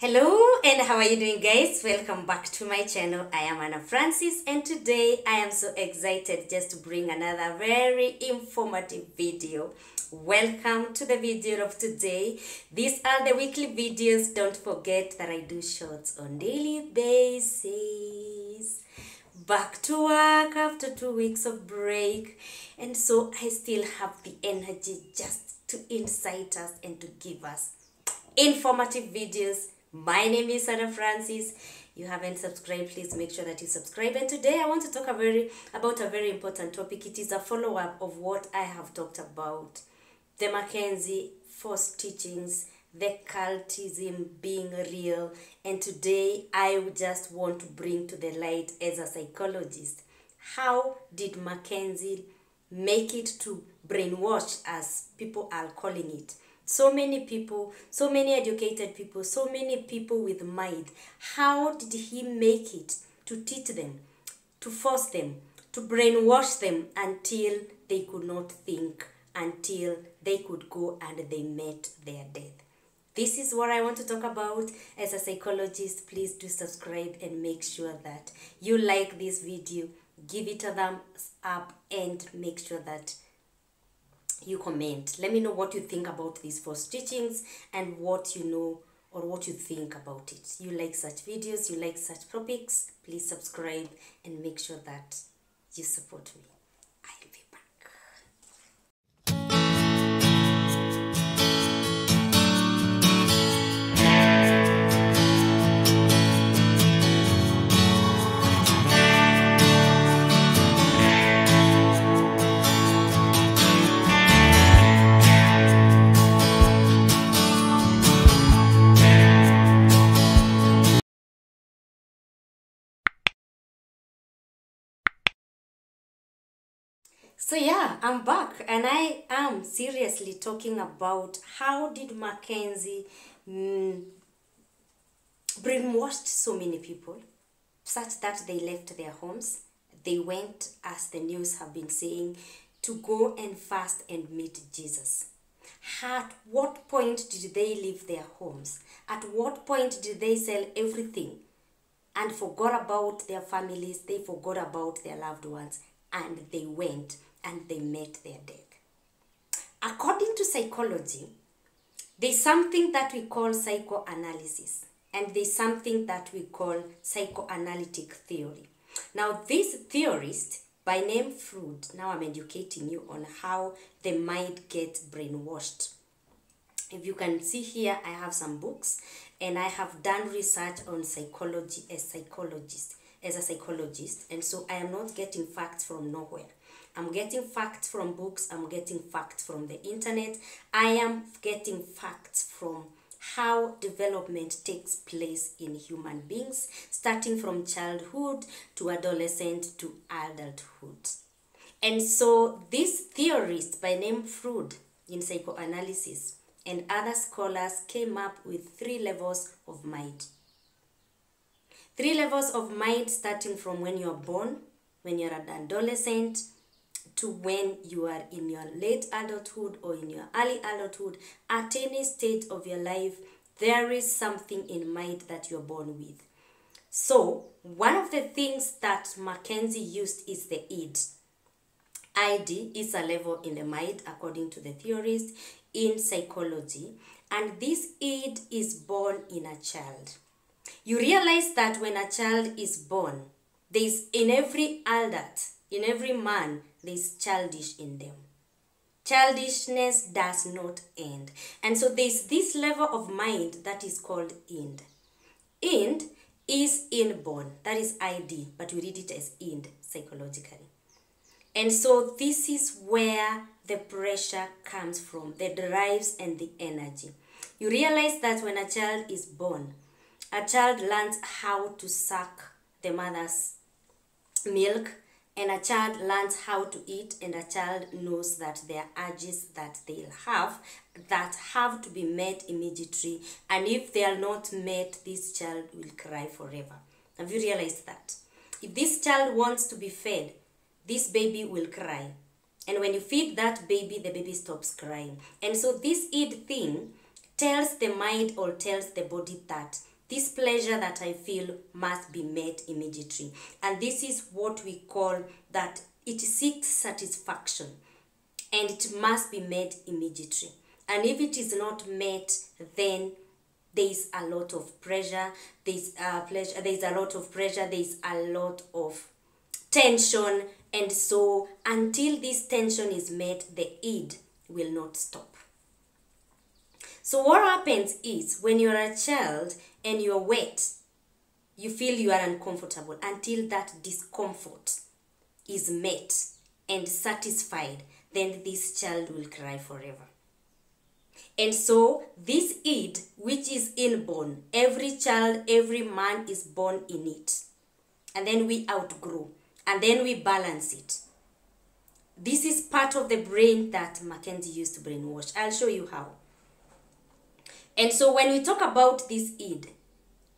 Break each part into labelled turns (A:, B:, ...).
A: Hello and how are you doing, guys? Welcome back to my channel. I am Anna Francis and today I am so excited just to bring another very informative video. Welcome to the video of today. These are the weekly videos. Don't forget that I do shorts on daily basis. Back to work after 2 weeks of break, and so I still have the energy just to incite us and to give us informative videos. My name is Anna Francis. You haven't subscribed, please make sure that you subscribe. And today I want to talk about a very important topic. It is a follow-up of what I have talked about. The Mackenzie false teachings, the cultism being real. And today I just want to bring to the light as a psychologist. How did Mackenzie make it to brainwash, as people are calling it? So many people, so many educated people, so many people with mind. How did he make it to teach them, to force them, to brainwash them until they could not think, until they could go and they met their death? This is what I want to talk about. As a psychologist, please do subscribe and make sure that you like this video. Give it a thumbs up and make sure that you comment. Let me know what you think about these false teachings and what you know or what you think about it. You like such videos, you like such topics, please subscribe and make sure that you support me. I'll be back. So yeah, I'm back and I am seriously talking about how did Mackenzie brainwashed so many people such that they left their homes. They went, as the news have been saying, to go and fast and meet Jesus. At what point did they leave their homes? At what point did they sell everything and forgot about their families? They forgot about their loved ones and they went and they met their death. According to psychology, there's something that we call psychoanalysis and there's something that we call psychoanalytic theory. Now, this theorist by name Freud, now I'm educating you on how the mind gets brainwashed. If you can see here, I have some books and I have done research on psychology as a psychologist, and so I am not getting facts from nowhere. I'm getting facts from books, I'm getting facts from the internet, I am getting facts from how development takes place in human beings, starting from childhood to adolescent to adulthood. And so this theorist by name Freud in psychoanalysis and other scholars came up with 3 levels of mind. 3 levels of mind, starting from when you're born, when you're an adolescent, to when you are in your late adulthood or in your early adulthood. At any stage of your life, there is something in mind that you're born with. So one of the things that Mackenzie used is the id. ID is a level in the mind according to the theorist in psychology, and this id is born in a child. You realize that when a child is born, there's in every adult, in every man, there's childish in them. Childishness does not end. And so there's this level of mind that is called ind. Ind is inborn, that is ID, but we read it as ind psychologically. And so this is where the pressure comes from, the drives and the energy. You realize that when a child is born, a child learns how to suck the mother's milk, and a child learns how to eat, and a child knows that there are urges that they'll have that have to be met immediately, and if they are not met, this child will cry forever. Have you realized that? If this child wants to be fed, this baby will cry, and when you feed that baby, the baby stops crying. And so this id thing tells the mind or tells the body that this pleasure that I feel must be met immediately. And this is what we call that it seeks satisfaction, and it must be met immediately. And if it is not met, then there's a lot of pressure, there's a lot of pressure, there's a lot of tension. And so until this tension is met, the id will not stop. So what happens is, when you're a child and you're wet, you feel you are uncomfortable until that discomfort is met and satisfied, then this child will cry forever. And so this id, which is inborn, every child, every man is born in it. And then we outgrow, and then we balance it. This is part of the brain that Mackenzie used to brainwash. I'll show you how. And so when we talk about this id,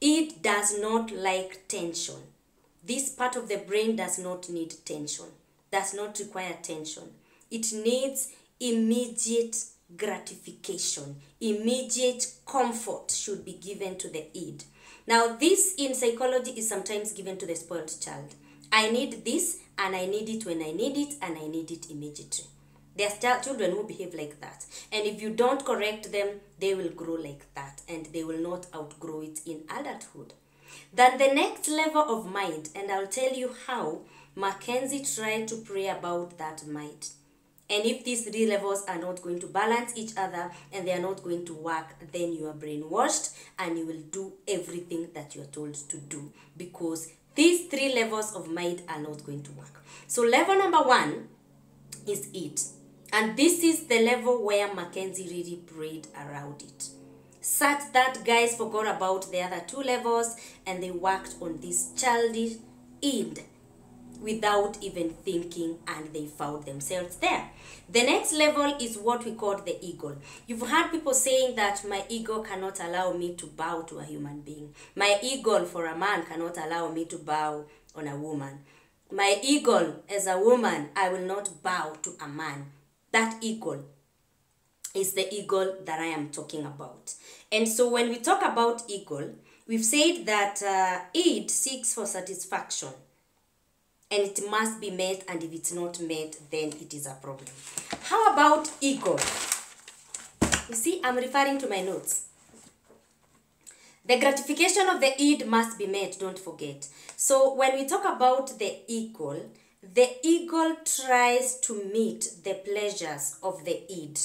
A: it does not like tension. This part of the brain does not need tension, does not require tension. It needs immediate gratification, immediate comfort should be given to the id. Now, this in psychology is sometimes given to the spoiled child. I need this, and I need it when I need it, and I need it immediately. There are children who behave like that. And if you don't correct them, they will grow like that, and they will not outgrow it in adulthood. Then the next level of mind, and I'll tell you how Mackenzie tried to pray about that mind. And if these three levels are not going to balance each other and they are not going to work, then you are brainwashed and you will do everything that you are told to do, because these three levels of mind are not going to work. So level number 1 is it. And this is the level where Mackenzie really prayed around it, such that guys forgot about the other 2 levels and they worked on this childish id without even thinking, and they found themselves there. The next level is what we call the ego. You've heard people saying that my ego cannot allow me to bow to a human being. My ego for a man cannot allow me to bow on a woman. My ego as a woman, I will not bow to a man. That ego is the ego that I am talking about. And so when we talk about ego, we've said that id seeks for satisfaction, and it must be met, and if it's not met, then it is a problem. How about ego? You see, I'm referring to my notes. The gratification of the id must be met, don't forget. So when we talk about the ego tries to meet the pleasures of the id.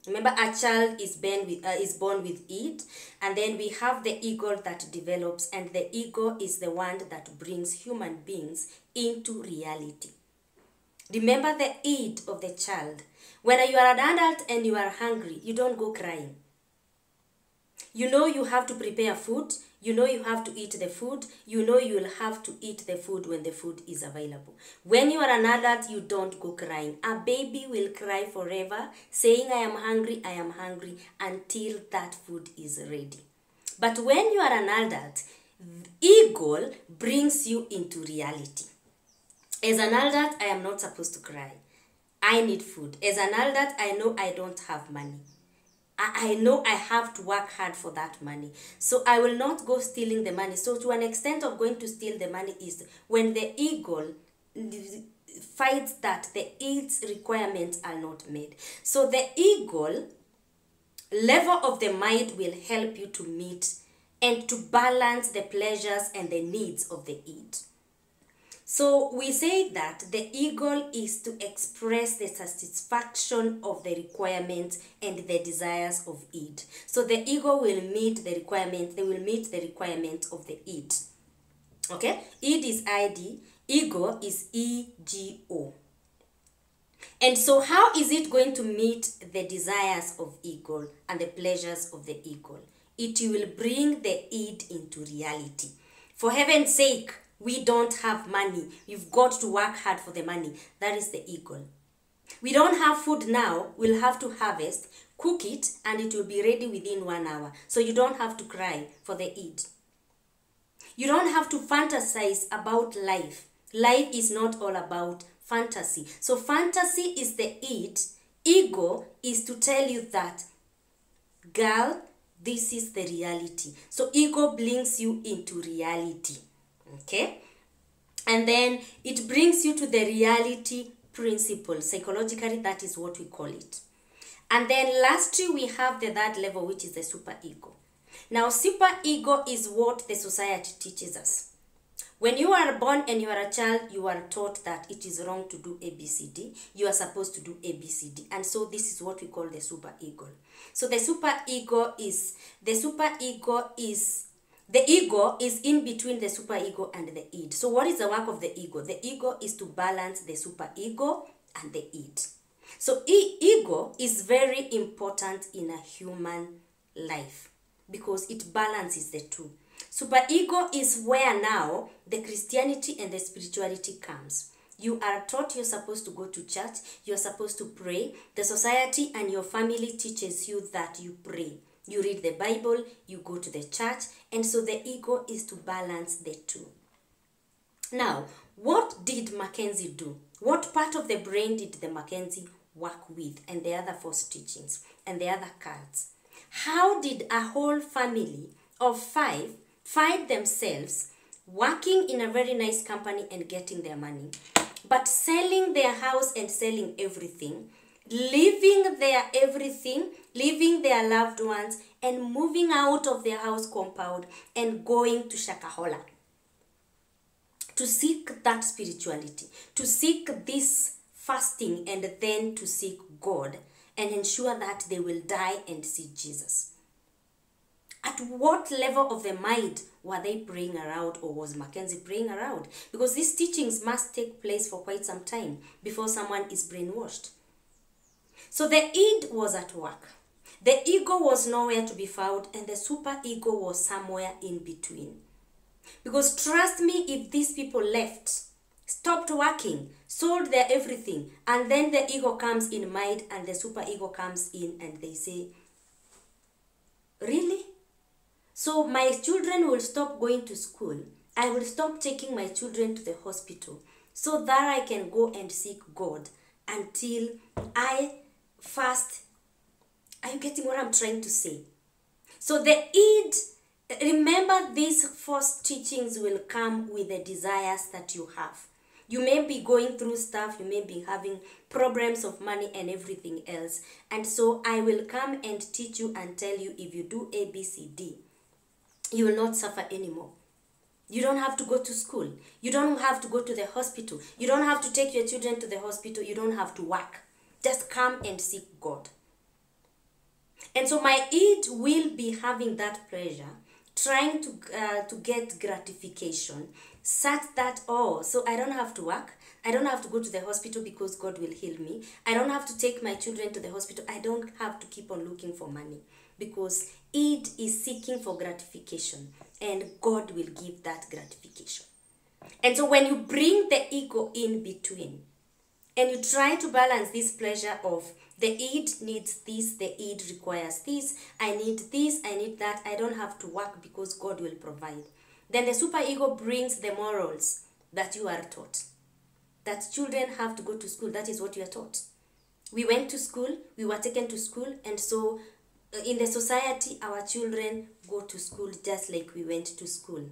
A: Remember, a child is born with id, and then we have the ego that develops, and the ego is the one that brings human beings into reality. Remember the id of the child. When you are an adult and you are hungry, you don't go crying. You know you have to prepare food. You know you have to eat the food. You know you will have to eat the food when the food is available. When you are an adult, you don't go crying. A baby will cry forever, saying, I am hungry, until that food is ready. But when you are an adult, ego brings you into reality. As an adult, I am not supposed to cry. I need food. As an adult, I know I don't have money. I know I have to work hard for that money. So I will not go stealing the money. So to an extent of going to steal the money is when the ego finds that its requirements are not made. So the ego level of the mind will help you to meet and to balance the pleasures and the needs of the id. So we say that the ego is to express the satisfaction of the requirements and the desires of id. So the ego will meet the requirements, they will meet the requirements of the id. Okay? Id is id, ego is ego. And so how is it going to meet the desires of ego and the pleasures of the ego? It will bring the id into reality. For heaven's sake, we don't have money. You've got to work hard for the money. That is the ego. We don't have food now. We'll have to harvest, cook it, and it will be ready within 1 hour. So you don't have to cry for the id. You don't have to fantasize about life. Life is not all about fantasy. So fantasy is the id. Ego is to tell you that girl, this is the reality. So ego brings you into reality. Okay? And then it brings you to the reality principle. Psychologically, that is what we call it. And then lastly, we have the third level, which is the super ego. Now, super ego is what the society teaches us. When you are born and you are a child, you are taught that it is wrong to do ABCD. You are supposed to do ABCD. And so this is what we call the super ego. So the ego is in between the super ego and the id. So what is the work of the ego? The ego is to balance the super ego and the id. So ego is very important in a human life because it balances the two. Super ego is where now the Christianity and the spirituality comes. You are taught you're supposed to go to church, you're supposed to pray. The society and your family teaches you that you pray. You read the Bible, you go to the church, and so the ego is to balance the two. Now, what did Mackenzie do? What part of the brain did the Mackenzie work with, and the other false teachings and the other cults? How did a whole family of 5 find themselves working in a very nice company and getting their money, but selling their house and selling everything, leaving their everything, leaving their loved ones, and moving out of their house compound and going to Shakahola to seek that spirituality, to seek this fasting, and then to seek God and ensure that they will die and see Jesus? At what level of the mind were they praying around, or was Mackenzie praying around? Because these teachings must take place for quite some time before someone is brainwashed. So the id was at work. The ego was nowhere to be found, and the super ego was somewhere in between. Because trust me, if these people left, stopped working, sold their everything, and then the ego comes in mind and the super ego comes in and they say, really? So my children will stop going to school. I will stop taking my children to the hospital so that I can go and seek God until I fast. Are you getting what I'm trying to say? So the id, remember, these false teachings will come with the desires that you have. You may be going through stuff, you may be having problems of money and everything else. And so I will come and teach you and tell you, if you do A, B, C, D, you will not suffer anymore. You don't have to go to school. You don't have to go to the hospital. You don't have to take your children to the hospital. You don't have to work. Just come and seek God. And so my id will be having that pleasure, trying to get gratification, such that, oh, so I don't have to work. I don't have to go to the hospital because God will heal me. I don't have to take my children to the hospital. I don't have to keep on looking for money, because id is seeking for gratification, and God will give that gratification. And so when you bring the ego in between and you try to balance this pleasure of the id needs this, the id requires this, I need this, I need that, I don't have to work because God will provide, then the super ego brings the morals that you are taught. That children have to go to school. That is what you are taught. We went to school, we were taken to school, and so in the society, our children go to school just like we went to school.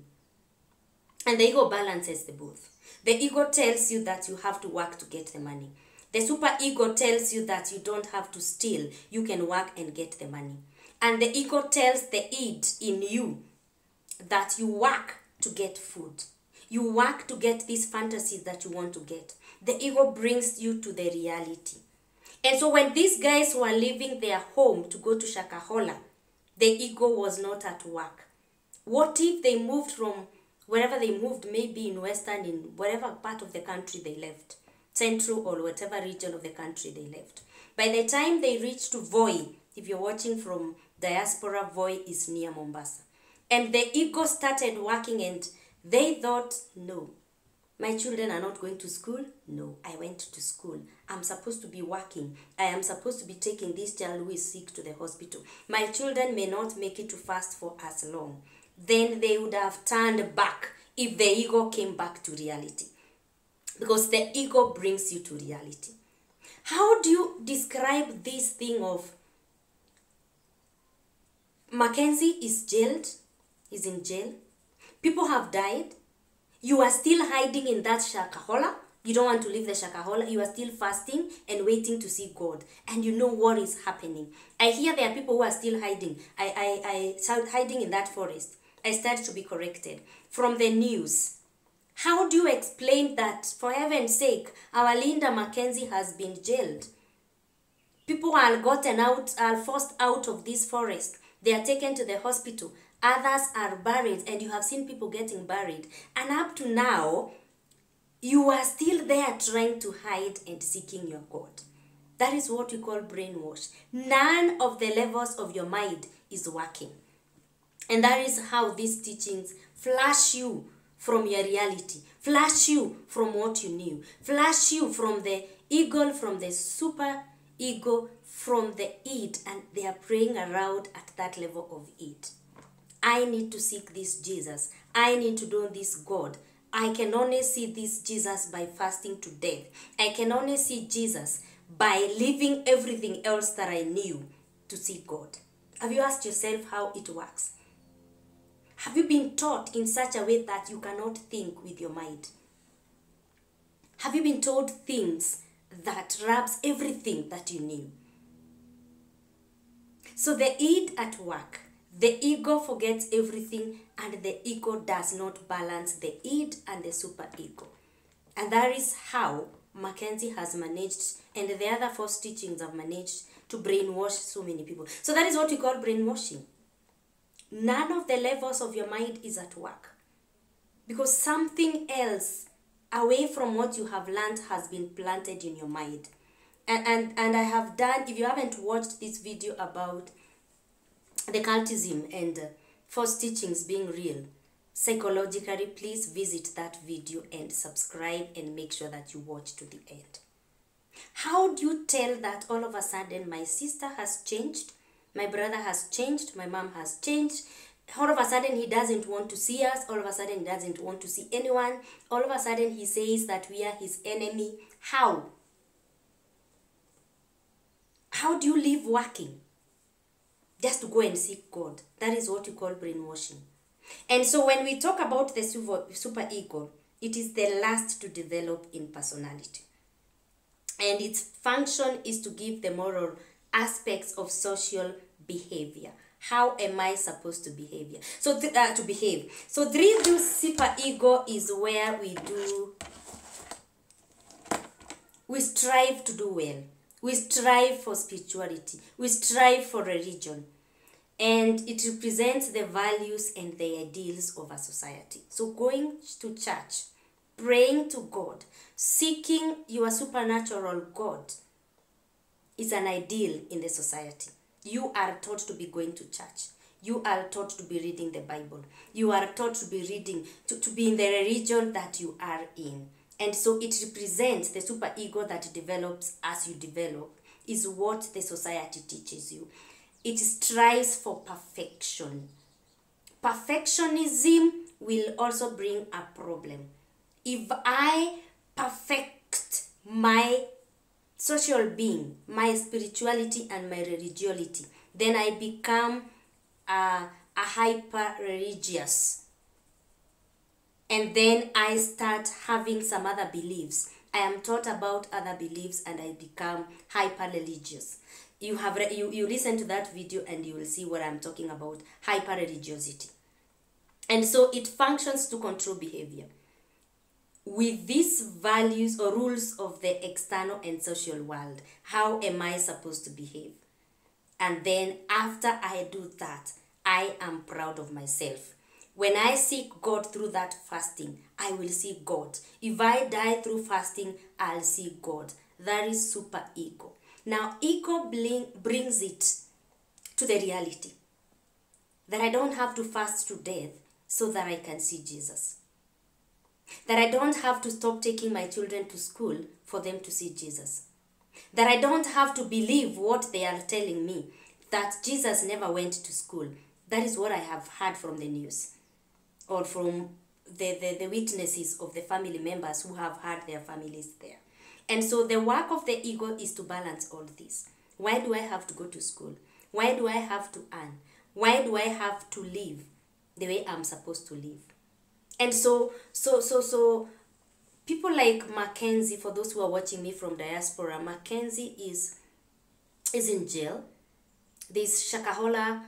A: And the ego balances the both. The ego tells you that you have to work to get the money. The super ego tells you that you don't have to steal. You can work and get the money. And the ego tells the id in you that you work to get food. You work to get these fantasies that you want to get. The ego brings you to the reality. And so when these guys were leaving their home to go to Shakahola, the ego was not at work. What if they moved from wherever they moved, maybe in Western, in whatever part of the country they left, Central or whatever region of the country they left. By the time they reached to Voi, if you're watching from diaspora, Voi is near Mombasa. And the ego started working, and they thought, no, my children are not going to school. No, I went to school. I'm supposed to be working. I am supposed to be taking this child who is sick to the hospital. My children may not make it to fast for as long. Then they would have turned back if the ego came back to reality. Because the ego brings you to reality. How do you describe this thing of Mackenzie is jailed, is in jail. People have died. You are still hiding in that shakahola. You don't want to leave the shakahola. You are still fasting and waiting to see God. And you know what is happening. I hear there are people who are still hiding. I start hiding in that forest. I start to be corrected from the news. How do you explain that, for heaven's sake, our Linda Mackenzie has been jailed? People are gotten out, are forced out of this forest. They are taken to the hospital. Others are buried, and you have seen people getting buried. And up to now, you are still there trying to hide and seeking your God. That is what we call brainwash. None of the levels of your mind is working. And that is how these teachings flash you from your reality, flash you from what you knew, flash you from the ego, from the super ego, from the id, and they are praying around at that level of id. I need to seek this Jesus. I need to know this God. I can only see this Jesus by fasting to death. I can only see Jesus by leaving everything else that I knew to see God. Have you asked yourself how it works? Have you been taught in such a way that you cannot think with your mind? Have you been told things that wraps everything that you knew? So the id at work, the ego forgets everything, and the ego does not balance the id and the super ego. And that is how Mackenzie has managed, and the other false teachings have managed to brainwash so many people. So that is what we call brainwashing. None of the levels of your mind is at work, because something else away from what you have learned has been planted in your mind. And I have done, if you haven't watched this video about the cultism and false teachings being real psychologically, please visit that video and subscribe and make sure that you watch to the end. How do you tell that all of a sudden my sister has changed, my brother has changed, my mom has changed, all of a sudden he doesn't want to see us, all of a sudden he doesn't want to see anyone, all of a sudden he says that we are his enemy? How? How do you live working? Just to go and seek God. That is what you call brainwashing. And so when we talk about the super ego, it is the last to develop in personality. And its function is to give the moral aspects of social behavior. How am I supposed to behave? To behave. So 3 super ego is where we strive to do well. We strive for spirituality. We strive for religion. And it represents the values and the ideals of a society. So going to church, praying to God, seeking your supernatural God is an ideal in the society. You are taught to be going to church. You are taught to be reading the Bible. You are taught to be reading, to be in the religion that you are in. And so it represents the super ego that develops as you develop, is what the society teaches you. It strives for perfection. Perfectionism will also bring a problem. If I perfect my social being, my spirituality and my religiosity, then I become a hyper-religious. And then I start having some other beliefs. I am taught about other beliefs and I become hyper-religious. You listen to that video and you will see what I'm talking about, hyper-religiosity. And so it functions to control behavior with these values or rules of the external and social world. How am I supposed to behave? And then after I do that, I am proud of myself. When I seek God through that fasting, I will see God. If I die through fasting, I'll see God. That is super ego. Now, ego brings it to the reality that I don't have to fast to death so that I can see Jesus. That I don't have to stop taking my children to school for them to see Jesus. That I don't have to believe what they are telling me, that Jesus never went to school. That is what I have heard from the news or from the witnesses of the family members who have had their families there. And so the work of the ego is to balance all this. Why do I have to go to school? Why do I have to earn? Why do I have to live the way I'm supposed to live? And so people like Mackenzie, for those who are watching me from diaspora, Mackenzie is in jail. This Shakahola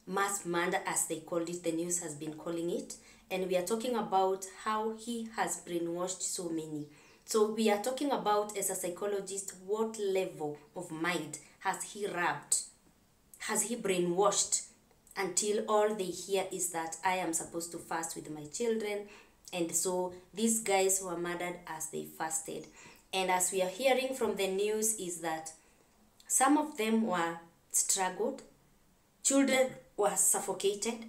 A: mass murder, as they called it, the news has been calling it. And we are talking about how he has brainwashed so many. So we are talking about, as a psychologist, what level of mind has he rubbed? Has he brainwashed until all they hear is that I am supposed to fast with my children? And so these guys were murdered as they fasted. And as we are hearing from the news is that some of them were struggled. Children were suffocated.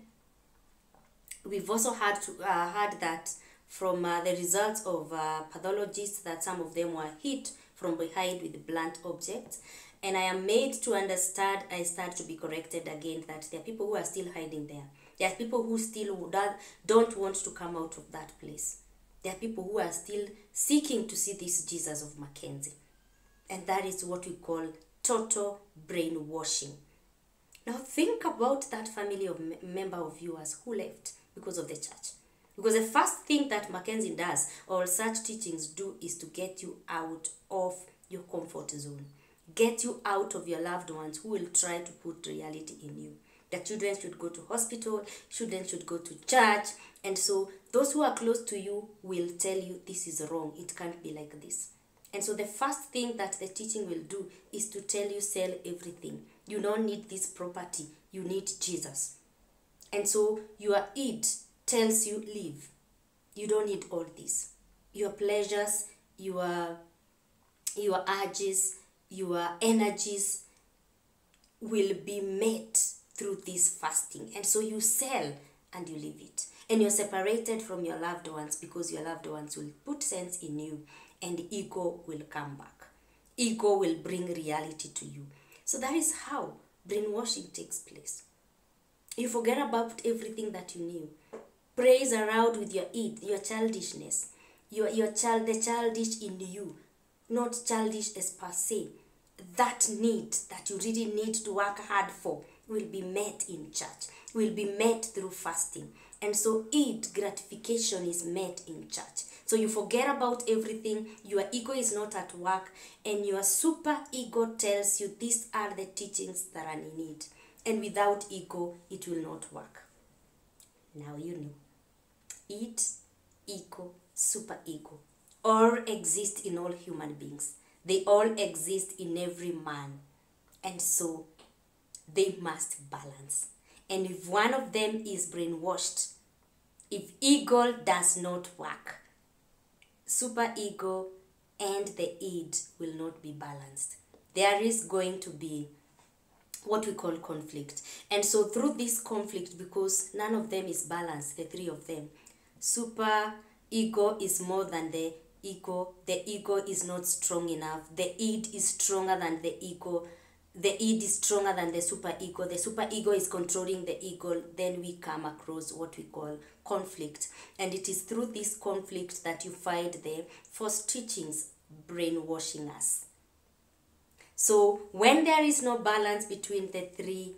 A: We've also heard that from the results of pathologists that some of them were hit from behind with blunt objects. And I am made to understand, I start to be corrected again, that there are people who are still hiding there. There are people who still don't want to come out of that place. There are people who are still seeking to see this Jesus of Mackenzie. And that is what we call total brainwashing. Now think about that family of member of yours who left because of the church. Because the first thing that Mackenzie does, or such teachings do, is to get you out of your comfort zone. Get you out of your loved ones who will try to put reality in you. The children should go to hospital, children should go to church, and so those who are close to you will tell you this is wrong, it can't be like this. And so the first thing that the teaching will do is to tell you sell everything. You don't need this property, you need Jesus. And so your id tells you live. You don't need all this. Your pleasures, your urges, your energies will be met through this fasting. And so you sell and you leave it. And you're separated from your loved ones because your loved ones will put sense in you and ego will come back. Ego will bring reality to you. So that is how brainwashing takes place. You forget about everything that you knew. Praise around with your id, your childishness, the childish in you, not childish as per se. That need that you really need to work hard for will be met in church, will be met through fasting. And so id gratification is met in church. So you forget about everything, your ego is not at work, and your super ego tells you these are the teachings that are in need. And without ego, it will not work. Now you know. Id, ego, super ego all exist in all human beings. They all exist in every man. And so they must balance. And if one of them is brainwashed, if ego does not work, super ego and the id will not be balanced. There is going to be what we call conflict. And so through this conflict, because none of them is balanced, the three of them, super ego is more than the ego is not strong enough, the id is stronger than the ego, the id is stronger than the super ego is controlling the ego, then we come across what we call conflict. And it is through this conflict that you find the false teachings brainwashing us. So when there is no balance between the three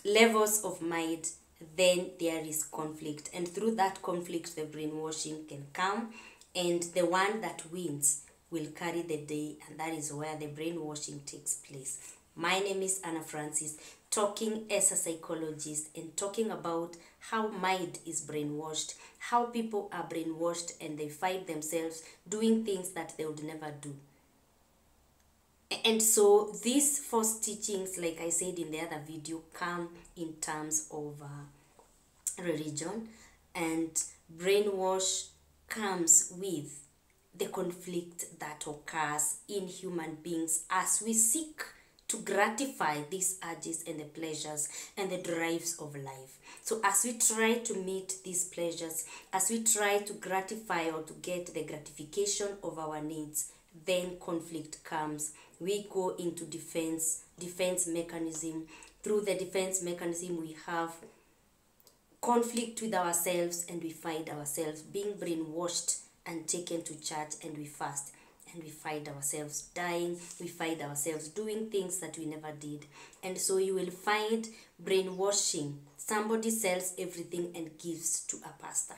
A: levels of mind, then there is conflict. And through that conflict, the brainwashing can come, and the one that wins will carry the day, and that is where the brainwashing takes place. My name is Anna Francis, talking as a psychologist and talking about how mind is brainwashed, how people are brainwashed and they find themselves doing things that they would never do. And so these false teachings, like I said in the other video, come in terms of religion, and brainwash comes with the conflict that occurs in human beings as we seek to gratify these urges and the pleasures and the drives of life. So as we try to meet these pleasures, as we try to gratify or to get the gratification of our needs, then conflict comes. We go into defense mechanism. Through the defense mechanism, we have conflict with ourselves, and we find ourselves being brainwashed and taken to church, and we fast. and we find ourselves dying, we find ourselves doing things that we never did. And so you will find brainwashing. Somebody sells everything and gives to a pastor.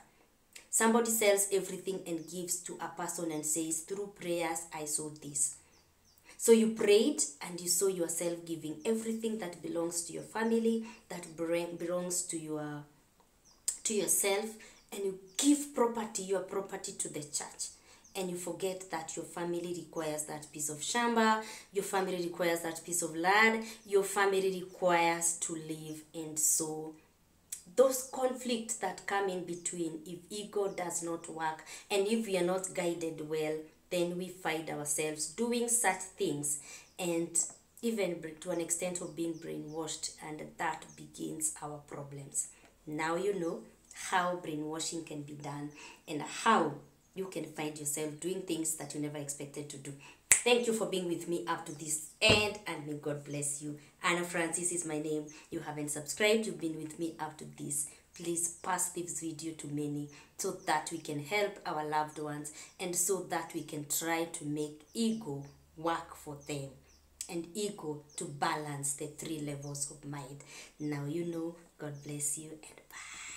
A: Somebody sells everything and gives to a person and says, through prayers I saw this. So you prayed and you saw yourself giving everything that belongs to your family, that belongs to yourself, and you give your property to the church. And you forget that your family requires that piece of shamba, your family requires that piece of land, your family requires to live. And so those conflicts that come in between, if ego does not work and if we are not guided well, then we find ourselves doing such things, and even to an extent of being brainwashed, and that begins our problems. Now you know how brainwashing can be done and how you can find yourself doing things that you never expected to do. Thank you for being with me up to this end, and may God bless you. Anna Francis is my name. You haven't subscribed, you've been with me up to this. Please pass this video to many so that we can help our loved ones, and so that we can try to make ego work for them, and ego to balance the 3 levels of mind. Now you know. God bless you, and bye.